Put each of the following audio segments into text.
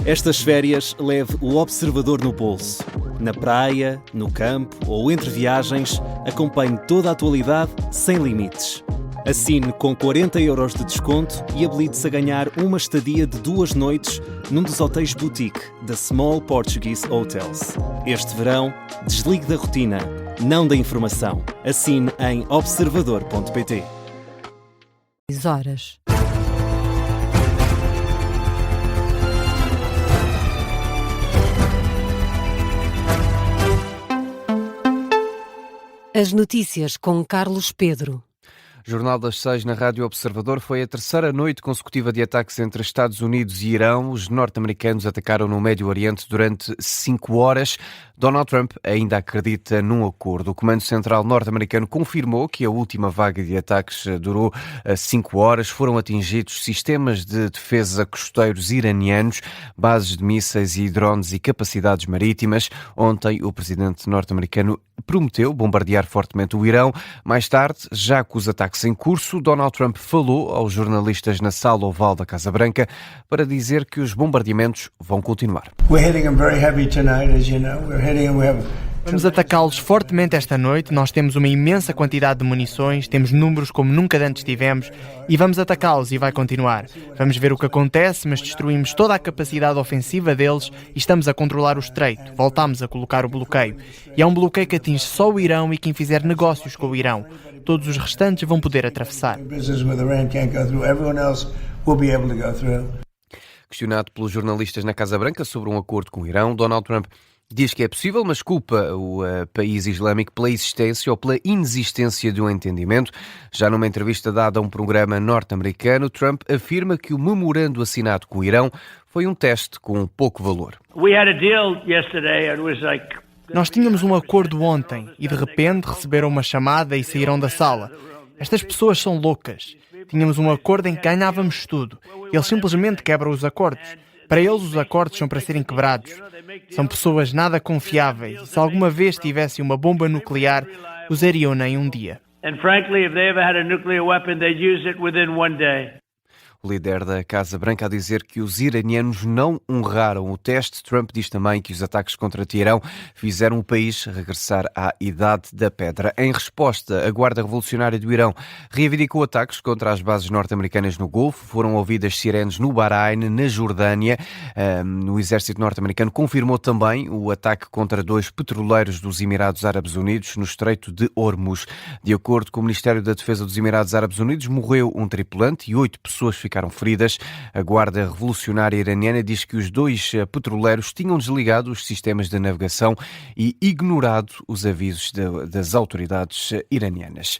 Estas férias leve o observador no bolso. Na praia, no campo ou entre viagens, acompanhe toda a atualidade sem limites. Assine com 40€ de desconto e habilite-se a ganhar uma estadia de 2 noites num dos hotéis boutique da Small Portuguese Hotels. Este verão, desligue da rotina, não da informação. Assine em observador.pt. Horas. As notícias com Carlos Pedro. Jornal das 6 na Rádio Observador. Foi a terceira noite consecutiva de ataques entre Estados Unidos e Irão. Os norte-americanos atacaram no Médio Oriente durante 5 horas. Donald Trump ainda acredita num acordo. O Comando Central norte-americano confirmou que a última vaga de ataques durou 5 horas. Foram atingidos sistemas de defesa costeiros iranianos, bases de mísseis e drones e capacidades marítimas. Ontem, o presidente norte-americano prometeu bombardear fortemente o Irão. Mais tarde, já com os ataques em curso, Donald Trump falou aos jornalistas na sala oval da Casa Branca para dizer que os bombardeamentos vão continuar. Vamos atacá-los fortemente esta noite. Nós temos uma imensa quantidade de munições, temos números como nunca antes tivemos e vamos atacá-los e vai continuar. Vamos ver o que acontece, mas destruímos toda a capacidade ofensiva deles e estamos a controlar o estreito. Voltamos a colocar o bloqueio. E é um bloqueio que atinge só o Irão e quem fizer negócios com o Irão. Todos os restantes vão poder atravessar. Questionado pelos jornalistas na Casa Branca sobre um acordo com o Irão, Donald Trump diz que é possível, mas culpa o país islâmico pela existência ou pela inexistência de um entendimento. Já numa entrevista dada a um programa norte-americano, Trump afirma que o memorando assinado com o Irão foi um teste com pouco valor. Nós tínhamos um acordo ontem e de repente receberam uma chamada e saíram da sala. Estas pessoas são loucas. Tínhamos um acordo em que ganhávamos tudo. Eles simplesmente quebram os acordos. Para eles os acordos são para serem quebrados. São pessoas nada confiáveis e se alguma vez tivessem uma bomba nuclear, usariam-na em um dia. O líder da Casa Branca a dizer que os iranianos não honraram o teste. Trump diz também que os ataques contra Teherão fizeram o país regressar à Idade da Pedra. Em resposta, a Guarda Revolucionária do Irão reivindicou ataques contra as bases norte-americanas no Golfo. Foram ouvidas sirenes no Bahrein, na Jordânia. O exército norte-americano confirmou também o ataque contra 2 petroleiros dos Emirados Árabes Unidos no Estreito de Hormuz. De acordo com o Ministério da Defesa dos Emirados Árabes Unidos, morreu um tripulante e 8 pessoas ficaram feridas. A Guarda Revolucionária Iraniana diz que os 2 petroleiros tinham desligado os sistemas de navegação e ignorado os avisos das autoridades iranianas.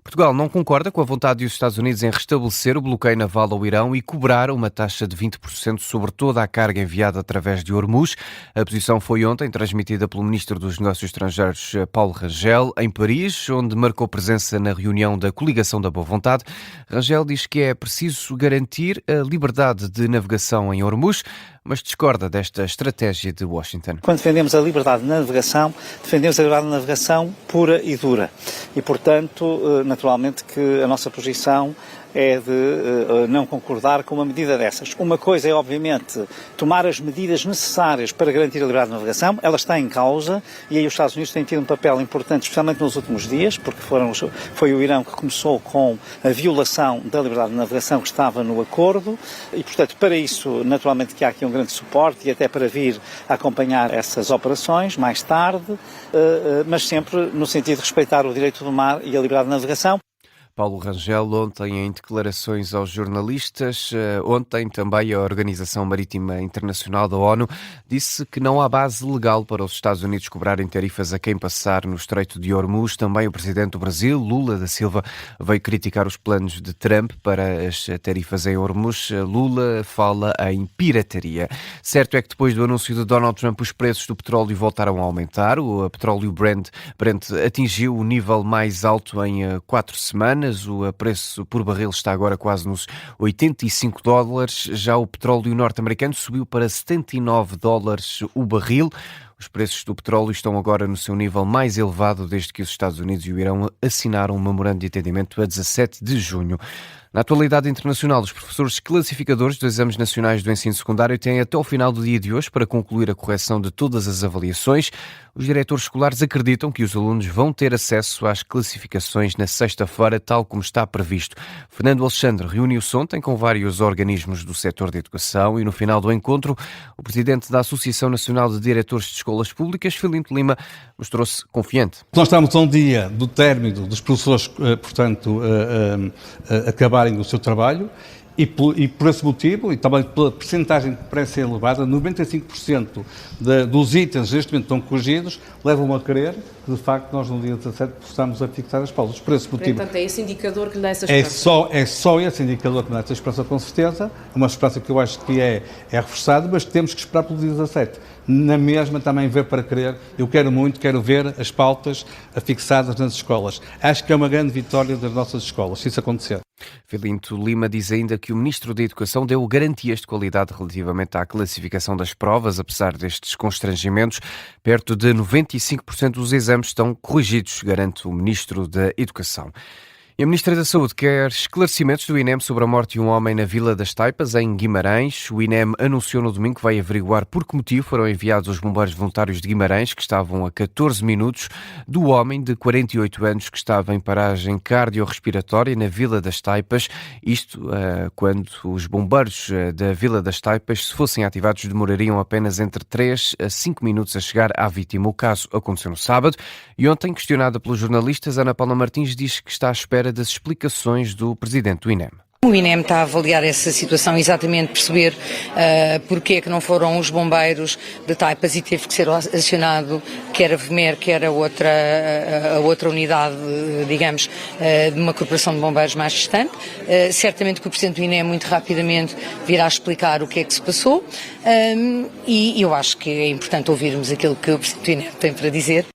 Portugal não concorda com a vontade dos Estados Unidos em restabelecer o bloqueio naval ao Irão e cobrar uma taxa de 20% sobre toda a carga enviada através de Hormuz. A posição foi ontem transmitida pelo Ministro dos Negócios Estrangeiros, Paulo Rangel, em Paris, onde marcou presença na reunião da Coligação da Boa Vontade. Rangel diz que é preciso garantir a liberdade de navegação em Hormuz, mas discorda desta estratégia de Washington. Quando defendemos a liberdade de navegação, defendemos a liberdade de navegação pura e dura. E, portanto, naturalmente que a nossa posição é de não concordar com uma medida dessas. Uma coisa é, obviamente, tomar as medidas necessárias para garantir a liberdade de navegação. Ela está em causa e aí os Estados Unidos têm tido um papel importante, especialmente nos últimos dias, porque foi o Irão que começou com a violação da liberdade de navegação que estava no acordo e, portanto, para isso, naturalmente que há aqui um grande suporte e até para vir acompanhar essas operações mais tarde, mas sempre no sentido de respeitar o direito do mar e a liberdade de navegação. Paulo Rangel, ontem em declarações aos jornalistas, ontem também a Organização Marítima Internacional da ONU disse que não há base legal para os Estados Unidos cobrarem tarifas a quem passar no Estreito de Hormuz. Também o presidente do Brasil, Lula da Silva, veio criticar os planos de Trump para as tarifas em Hormuz. Lula fala em pirataria. Certo é que depois do anúncio de Donald Trump, os preços do petróleo voltaram a aumentar. O petróleo Brent atingiu o nível mais alto em 4 semanas. O preço por barril está agora quase nos $85. Já o petróleo norte-americano subiu para $79 o barril. Os preços do petróleo estão agora no seu nível mais elevado desde que os Estados Unidos e o Irão assinaram um memorando de entendimento a 17 de junho. Na atualidade internacional, os professores classificadores dos exames nacionais do ensino secundário têm até ao final do dia de hoje para concluir a correção de todas as avaliações. Os diretores escolares acreditam que os alunos vão ter acesso às classificações na sexta-feira, tal como está previsto. Fernando Alexandre reuniu-se ontem com vários organismos do setor de educação e no final do encontro, o presidente da Associação Nacional de Diretores de Escolas Públicas, Filipe Lima, mostrou-se confiante. Nós estamos a um dia do término dos professores, portanto, acabarem o seu trabalho e por esse motivo, e também pela percentagem que parece ser elevada, 95% dos itens neste momento estão corrigidos, levam a crer que, de facto, nós no dia 17 possamos fixar as pausas. Por esse motivo. Portanto, é esse indicador que lhe dá essa esperança? É só esse indicador que me dá essa esperança, com certeza. Uma esperança que eu acho que é reforçada, mas temos que esperar pelo dia 17. Na mesma também ver para crer. Eu quero ver as pautas fixadas nas escolas. Acho que é uma grande vitória das nossas escolas, se isso acontecer. Filipe Lima diz ainda que o Ministro da Educação deu garantias de qualidade relativamente à classificação das provas, apesar destes constrangimentos. Perto de 95% dos exames estão corrigidos, garante o Ministro da Educação. E a Ministra da Saúde quer esclarecimentos do INEM sobre a morte de um homem na Vila das Taipas, em Guimarães. O INEM anunciou no domingo que vai averiguar por que motivo foram enviados os bombeiros voluntários de Guimarães, que estavam a 14 minutos do homem de 48 anos que estava em paragem cardiorrespiratória na Vila das Taipas. Isto quando os bombeiros da Vila das Taipas, se fossem ativados, demorariam apenas entre 3 a 5 minutos a chegar à vítima. O caso aconteceu no sábado e ontem, questionada pelos jornalistas, Ana Paula Martins diz que está à espera das explicações do presidente do INEM. O INEM está a avaliar essa situação, exatamente perceber porque é que não foram os bombeiros de Taipas e teve que ser acionado quer a VMER, quer a outra unidade, digamos, de uma corporação de bombeiros mais distante. Certamente que o presidente do INEM muito rapidamente virá explicar o que é que se passou e eu acho que é importante ouvirmos aquilo que o presidente do INEM tem para dizer.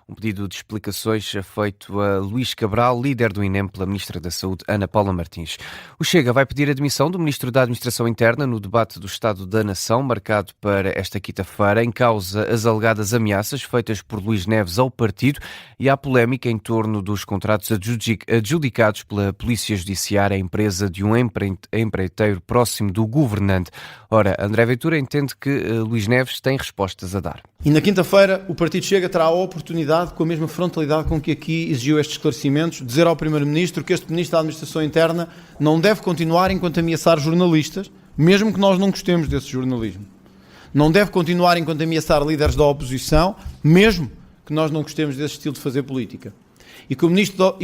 Um pedido de explicações feito a Luís Cabral, líder do INEM, pela Ministra da Saúde, Ana Paula Martins. O Chega vai pedir a admissão do Ministro da Administração Interna no debate do Estado da Nação, marcado para esta quinta-feira, em causa as alegadas ameaças feitas por Luís Neves ao partido e a polémica em torno dos contratos adjudicados pela Polícia Judiciária à empresa de um empreiteiro próximo do governante. Ora, André Ventura entende que Luís Neves tem respostas a dar. E na quinta-feira o Partido Chega terá a oportunidade, com a mesma frontalidade com que aqui exigiu estes esclarecimentos, dizer ao Primeiro-Ministro que este Ministro da Administração Interna não deve continuar enquanto ameaçar jornalistas, mesmo que nós não gostemos desse jornalismo. Não deve continuar enquanto ameaçar líderes da oposição, mesmo que nós não gostemos desse estilo de fazer política. E que o Ministro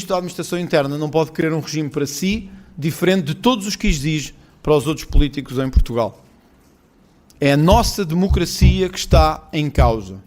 da Administração Interna não pode querer um regime para si, diferente de todos os que exige para os outros políticos em Portugal. É a nossa democracia que está em causa.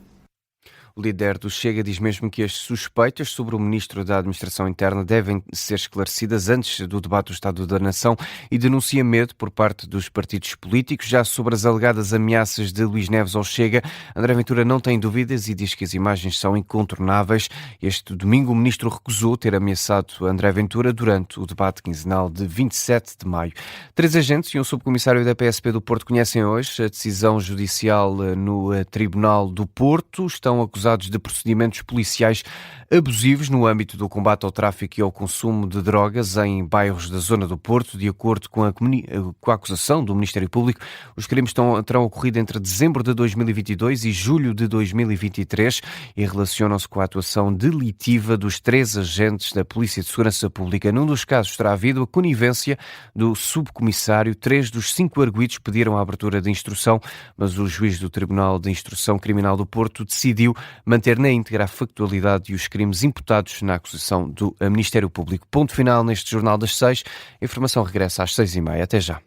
O líder do Chega diz mesmo que as suspeitas sobre o Ministro da Administração Interna devem ser esclarecidas antes do debate do Estado da Nação e denuncia medo por parte dos partidos políticos. Já sobre as alegadas ameaças de Luís Neves ao Chega, André Ventura não tem dúvidas e diz que as imagens são incontornáveis. Este domingo o Ministro recusou ter ameaçado André Ventura durante o debate quinzenal de 27 de maio. 3 agentes e um subcomissário da PSP do Porto conhecem hoje a decisão judicial no Tribunal do Porto. Estão acusados de procedimentos policiais abusivos no âmbito do combate ao tráfico e ao consumo de drogas em bairros da zona do Porto. De acordo com a acusação do Ministério Público, os crimes terão ocorrido entre dezembro de 2022 e julho de 2023 e relacionam-se com a atuação delitiva dos 3 agentes da Polícia de Segurança Pública. Num dos casos terá havido a conivência do subcomissário. 3 dos 5 arguidos pediram a abertura de instrução, mas o juiz do Tribunal de Instrução Criminal do Porto decidiu manter na íntegra a factualidade e os crimes imputados na acusação do Ministério Público. Ponto final neste Jornal das 6. A informação regressa às 6h30. Até já.